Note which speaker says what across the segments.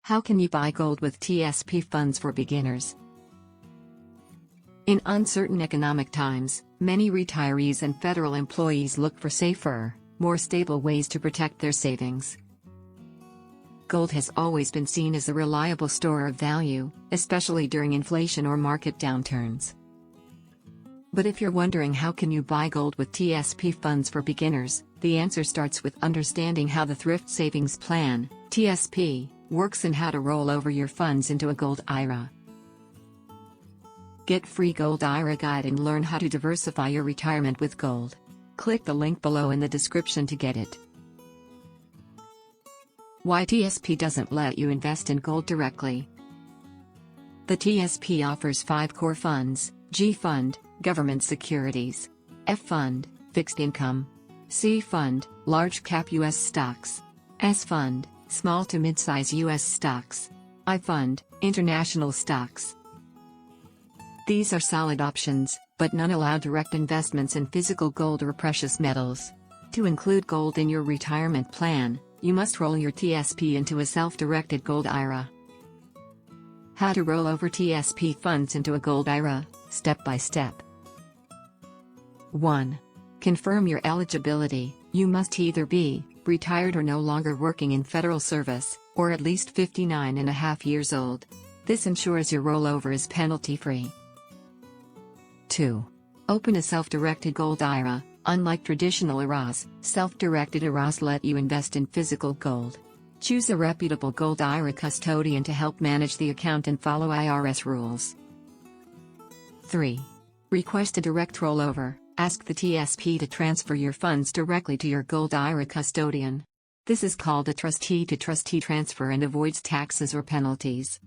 Speaker 1: How can you buy gold with TSP funds for beginners? In uncertain economic times, many retirees and federal employees look for safer, more stable ways to protect their savings. Gold has always been seen as a reliable store of value, especially during inflation or market downturns. But if you're wondering how can you buy gold with TSP funds for beginners, the answer starts with understanding how the Thrift Savings Plan, TSP, works and how to roll over your funds into a gold IRA. Get free Gold IRA guide and learn how to diversify your retirement with gold. Click the link below in the description to get it. Why TSP doesn't let you invest in gold directly. The TSP offers 5 core funds: G Fund, Government Securities; F Fund, Fixed Income; C Fund, Large Cap US Stocks; S Fund, Small to Mid-size US Stocks; I Fund, International Stocks. These are solid options, but none allow direct investments in physical gold or precious metals. To include gold in your retirement plan, you must roll your TSP into a self-directed gold IRA. How to roll over TSP funds into a gold IRA, step by step. 1. Confirm your eligibility. You must either be retired or no longer working in federal service, or at least 59.5 years old. This ensures your rollover is penalty-free. 2. Open a self-directed gold IRA. Unlike traditional IRAs, self-directed IRAs let you invest in physical gold. Choose a reputable gold IRA custodian to help manage the account and follow IRS rules. 3. Request a direct rollover. Ask the TSP to transfer your funds directly to your gold IRA custodian. This is called a trustee-to-trustee transfer and avoids taxes or penalties.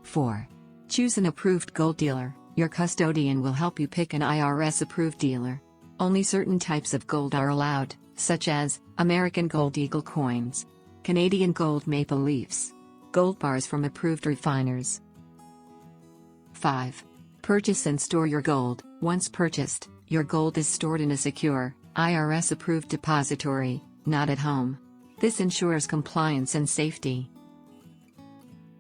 Speaker 1: 4. Choose an approved gold dealer. Your custodian will help you pick an IRS-approved dealer. Only certain types of gold are allowed, such as American Gold Eagle coins, Canadian Gold Maple Leafs, gold bars from approved refiners. 5. Purchase and store your gold. Once purchased, your gold is stored in a secure, IRS-approved depository, not at home. This ensures compliance and safety.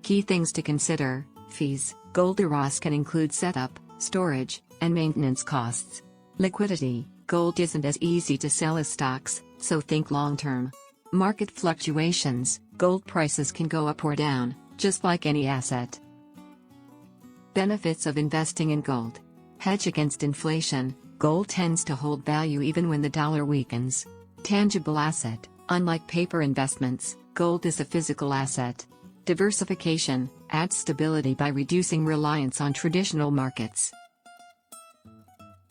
Speaker 1: Key things to consider: fees. Gold IRAs can include setup, storage, and maintenance costs. Liquidity. Gold isn't as easy to sell as stocks, so think long-term. Market fluctuations. Gold prices can go up or down, just like any asset. Benefits of investing in gold. Hedge against inflation. Gold tends to hold value even when the dollar weakens. Tangible asset. Unlike paper investments, gold is a physical asset. Diversification. Adds stability by reducing reliance on traditional markets.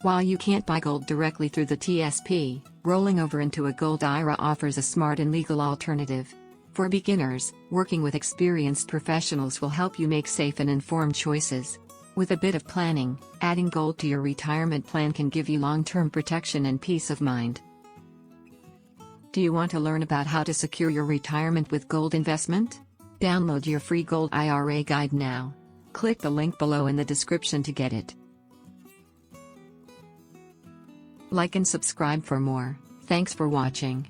Speaker 1: While you can't buy gold directly through the TSP, rolling over into a gold IRA offers a smart and legal alternative. For beginners, working with experienced professionals will help you make safe and informed choices. With a bit of planning, adding gold to your retirement plan can give you long-term protection and peace of mind. Do you want to learn about how to secure your retirement with gold investment? Download your free Gold IRA guide now. Click the link below in the description to get it. Like and subscribe for more. Thanks for watching.